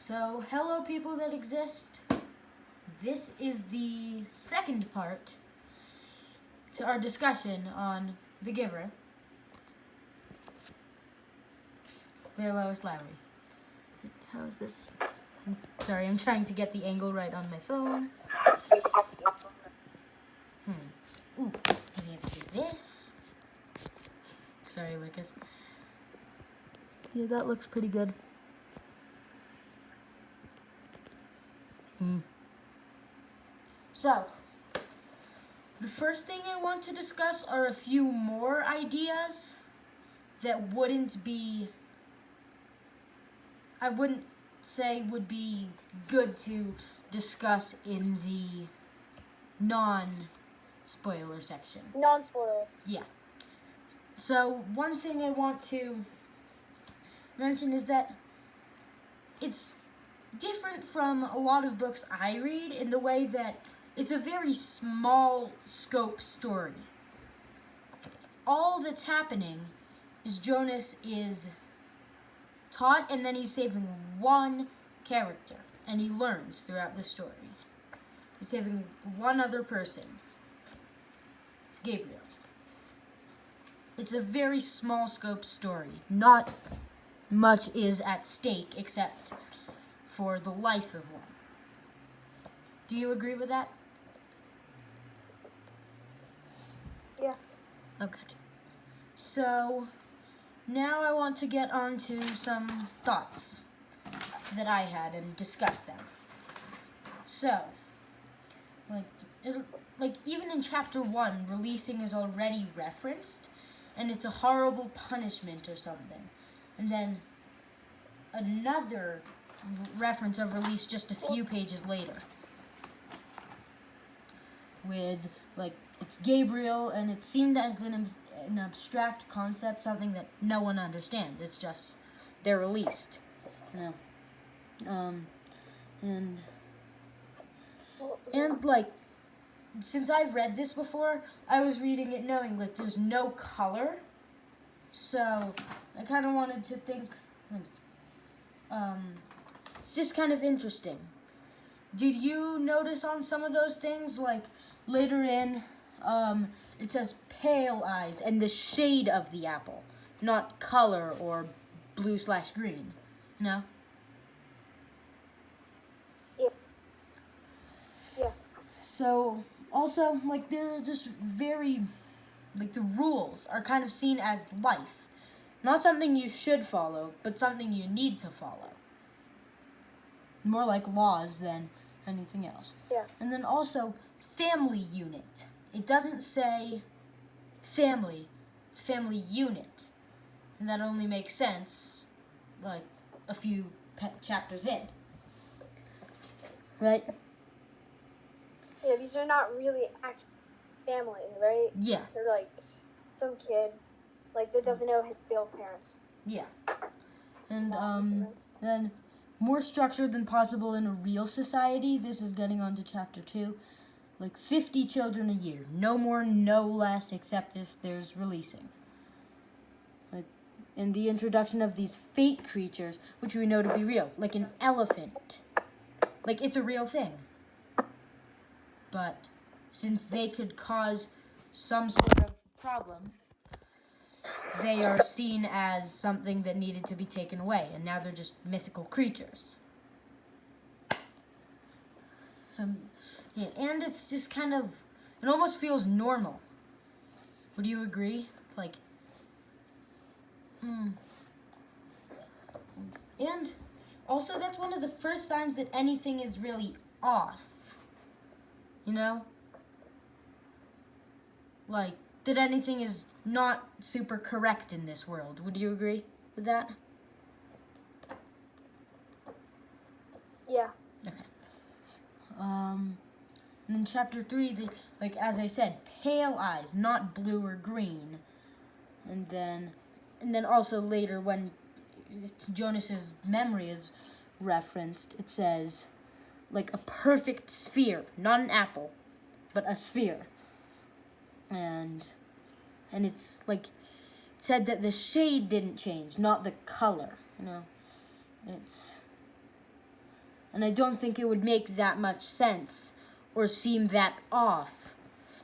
So, hello people that exist. This is the second part to our discussion on The Giver by Lois Lowry. How is this? Sorry, I'm trying to get the angle right on my phone. Ooh, I need to do this. Sorry, Lucas. Yeah, that looks pretty good. So, the first thing I want to discuss are a few more ideas that I wouldn't say would be good to discuss in the non-spoiler section. Non-spoiler. Yeah. So, one thing I want to mention is that it's different from a lot of books I read in the way that it's a very small scope story. All that's happening is Jonas is taught and then he's saving one character and he learns throughout the story. He's saving one other person, Gabriel. It's a very small scope story. Not much is at stake except for the life of one. Do you agree with that? Yeah. Okay. So, now I want to get on to some thoughts that I had and discuss them. So, even in chapter 1, releasing is already referenced, and it's a horrible punishment or something. And then another reference of release just a few pages later with it's Gabriel, and it seemed as an abstract concept, something that no one understands. It's just they're released, and since I've read this before, I was reading it knowing there's no color, so I kind of wanted to think it's just kind of interesting. Did you notice on some of those things, later in, it says pale eyes and the shade of the apple, not color or blue/green, no? Yeah. So, also, they're just very, the rules are kind of seen as life. Not something you should follow, but something you need to follow. More like laws than anything else. Yeah. And then also, family unit. It doesn't say family, it's family unit. And that only makes sense, a few chapters in. Right? Yeah, these are not really actual family, right? Yeah. They're some kid, that doesn't know his real parents. Yeah. And, then more structured than possible in a real society. This is getting on to chapter 2. 50 children a year. No more, no less, except if there's releasing. And the introduction of these fake creatures, which we know to be real. Like an elephant. It's a real thing. But since they could cause some sort of problem, they are seen as something that needed to be taken away, and now they're just mythical creatures. So, yeah, and it's just kind of, it almost feels normal. Would you agree? And also, that's one of the first signs that anything is really off. You know? That anything is not super correct in this world. Would you agree with that? Yeah. Okay. And then chapter 3, as I said, pale eyes, not blue or green. And then also later when Jonas's memory is referenced, it says, a perfect sphere, not an apple, but a sphere. And it's said that the shade didn't change, not the color, It's And I don't think it would make that much sense or seem that off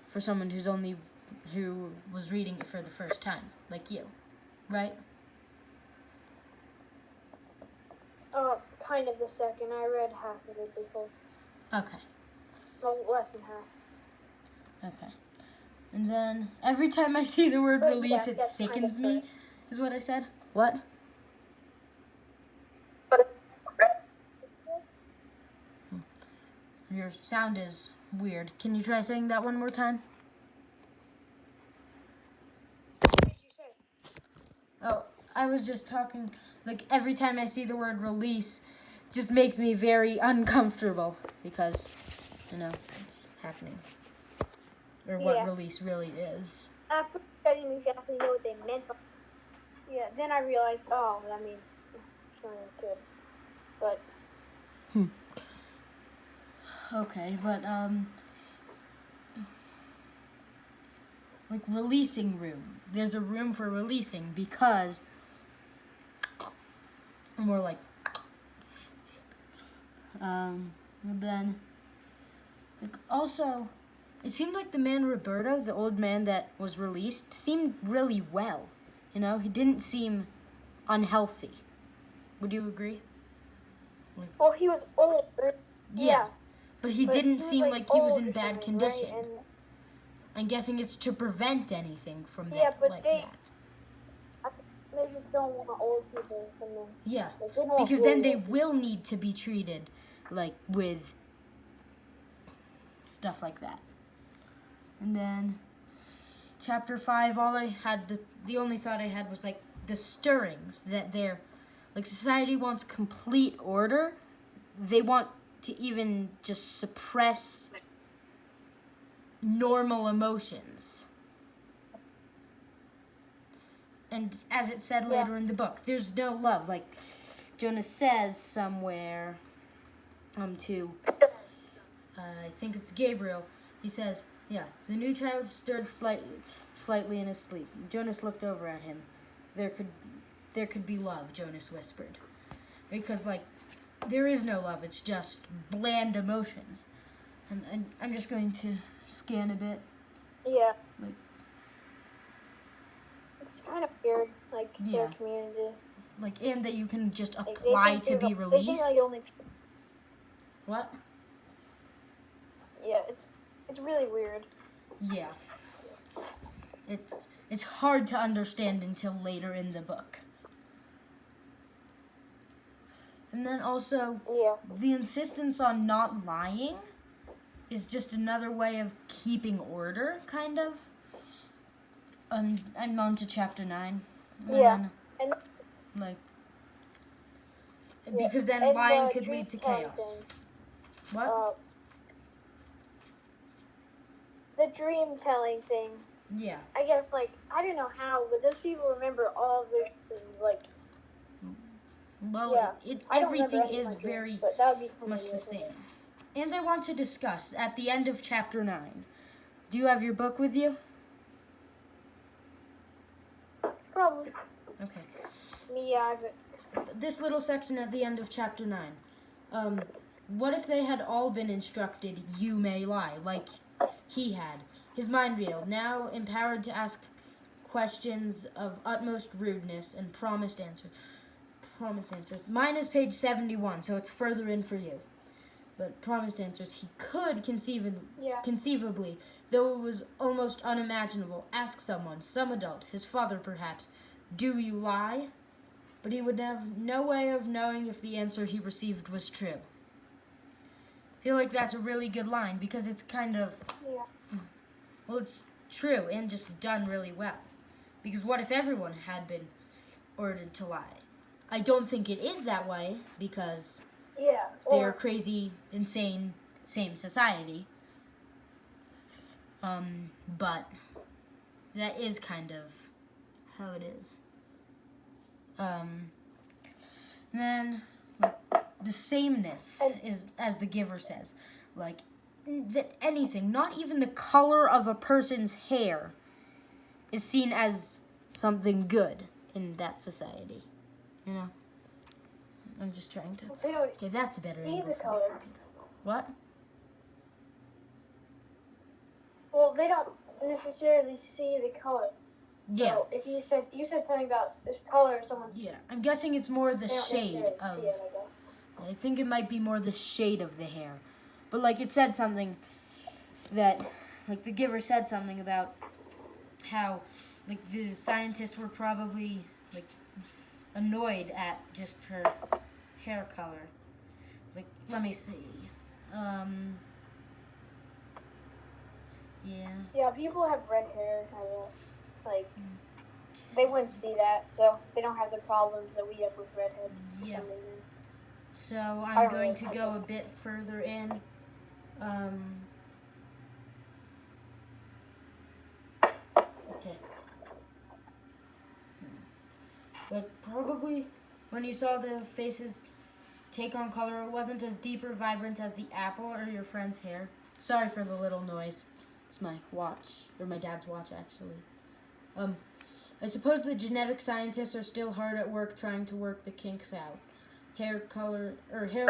for someone who was reading it for the first time, like you, right? Kind of the second. I read half of it before. Okay. Well, less than half. Okay. And then every time I see the word But release, yeah, it that's sickens kind of me, is what I said. What? Your sound is weird. Can you try saying that one more time? What did you say? Oh, I was just talking, like, every time I see the word release, it just makes me very uncomfortable because, it's happening. Or what release really is. After I didn't exactly know what they meant. Yeah, then I realized, that means something good. But Okay, but, like, releasing room. There's a room for releasing because, more like, and then, like, also, it seemed like the man Roberto, the old man that was released, seemed really well. He didn't seem unhealthy. Would you agree? well, he was old. Yeah. But he didn't was, seem like he was in old or bad something, condition. right? I'm guessing it's to prevent anything from that. Yeah, but like they that. just don't want old people from them. Yeah, Like, they don't want because then really they old will need to be treated, like, with stuff like that. And then, chapter 5, the only thought I had was, like, the stirrings, that like, society wants complete order. They want to even just suppress normal emotions. And as it said later in the book, there's no love. Like, Jonas says somewhere I think it's Gabriel. He says, the new child stirred slightly in his sleep. Jonas looked over at him. There could be love, Jonas whispered. Because, like, there is no love. It's just bland emotions. And I'm just going to scan a bit. Yeah. Like, it's kind of weird, like, their community. Like, and that you can just Like, apply to be released. They think, like, only... What? Yeah, it's really weird. Yeah. It's hard to understand until later in the book. And then also, the insistence on not lying is just another way of keeping order, kind of. I'm on to chapter 9. Because then lying could lead to chaos. What? The dream telling thing. Yeah. I guess, like, I don't know how, but those people remember all of this, like... Well, everything is very much the same. And I want to discuss, at the end of chapter 9, do you have your book with you? Probably. Okay. Me, I have it. This little section at the end of chapter 9. What if they had all been instructed, you may lie, like he had? His mind reeled, now empowered to ask questions of utmost rudeness and promised answers. Mine is page 71, so it's further in for you. But promised answers, he could conceivably, though it was almost unimaginable, ask someone, some adult, his father perhaps, do you lie? But he would have no way of knowing if the answer he received was true. I feel like that's a really good line because it's kind of, well, it's true and just done really well. Because what if everyone had been ordered to lie? I don't think it is that way because they're crazy, insane, same society. But that is kind of how it is. Then the sameness is, as the giver says, like that anything, not even the color of a person's hair, is seen as something good in that society. I'm just trying to. They don't Okay, that's a better see angle. the color. What? Well, they don't necessarily see the color. Yeah. So if you said something about the color of someone, Yeah, I'm guessing it's more the they don't shade necessarily of. see it, I guess. I think it might be more the shade of the hair, but like it said something that, like the giver said something about how, like the scientists were probably like annoyed at just her hair color. Like, let me see. Yeah. Yeah, people have red hair, I guess. Like, they wouldn't see that, so they don't have the problems that we have with redheads for some reason. So I'm going to go a bit further in. Okay. But probably when you saw the faces take on color, it wasn't as deep or vibrant as the apple or your friend's hair. Sorry for the little noise. It's my watch, or my dad's watch, actually. I suppose the genetic scientists are still hard at work trying to work the kinks out. Hair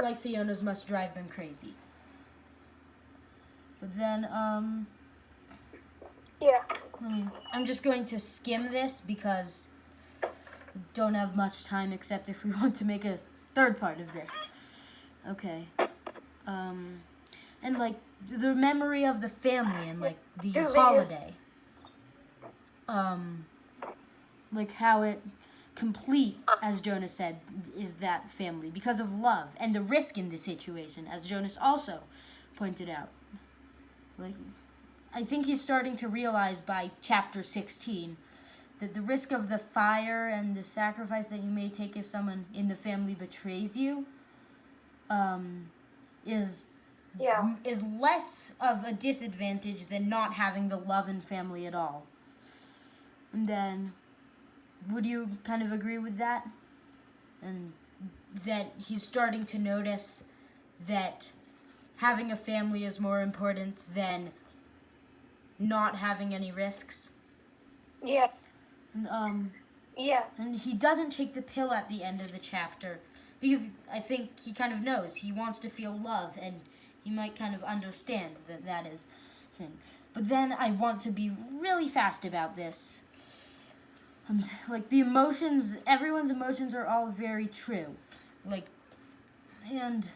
like Fiona's must drive them crazy. But then, yeah. I'm just going to skim this because we don't have much time except if we want to make a third part of this. Okay. And like the memory of the family and like the holiday. Like how it complete, as Jonas said, is that family because of love and the risk in the situation, as Jonas also pointed out. Like, I think he's starting to realize by chapter 16 that the risk of the fire and the sacrifice that you may take if someone in the family betrays you is less of a disadvantage than not having the love in family at all. And then, would you kind of agree with that? And that he's starting to notice that having a family is more important than not having any risks? Yeah. And, yeah. And he doesn't take the pill at the end of the chapter because I think he kind of knows he wants to feel love and he might kind of understand that that is thing. But then I want to be really fast about this. Like the emotions, everyone's emotions are all very true. Like, and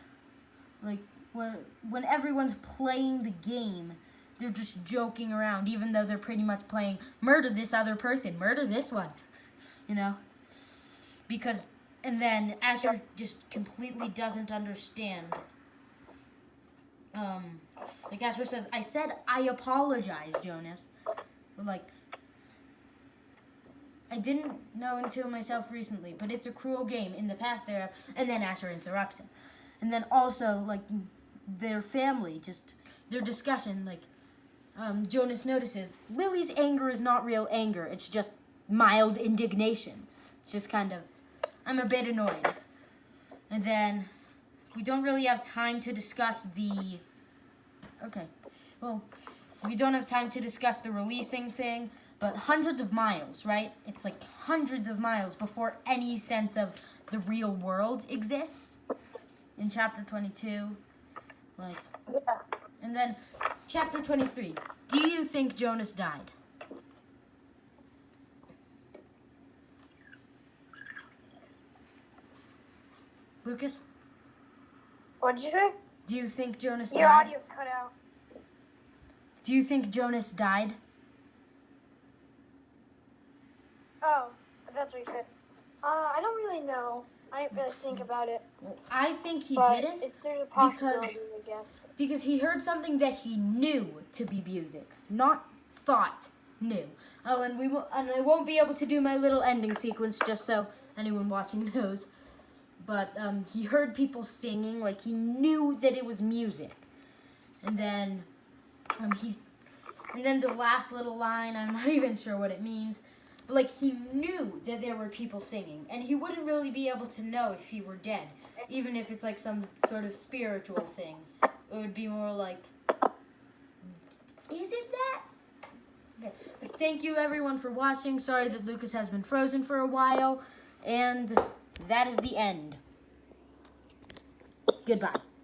like when everyone's playing the game, they're just joking around, even though they're pretty much playing murder this other person, murder this one, you know? Because, and then Asher just completely doesn't understand. Like Asher says, I said I apologize, Jonas. But like, I didn't know until myself recently, but it's a cruel game. In the past there, and then Asher interrupts him. And then also, like, their family, just, their discussion, like, Jonas notices, Lily's anger is not real anger. It's just mild indignation. It's just kind of, I'm a bit annoyed. And then, we don't really have time to discuss the, we don't have time to discuss the releasing thing, but hundreds of miles, right? It's like hundreds of miles before any sense of the real world exists in chapter 22. Like, and then chapter 23. Do you think Jonas died? Lucas? What'd you say? Do you think Jonas died? Your audio cut out. Do you think Jonas died? Oh, that's what you said. I don't really know. I didn't really think about it. I think he But didn't there's a possibility, I guess. because he heard something that he knew to be music, not thought knew. Oh, and I won't be able to do my little ending sequence just so anyone watching knows. But he heard people singing, like he knew that it was music. And then the last little line, I'm not even sure what it means. But like he knew that there were people singing, and he wouldn't really be able to know if he were dead, even if it's like some sort of spiritual thing. It would be more like, is it that? Okay. But thank you everyone for watching. Sorry that Lucas has been frozen for a while, and that is the end. Goodbye.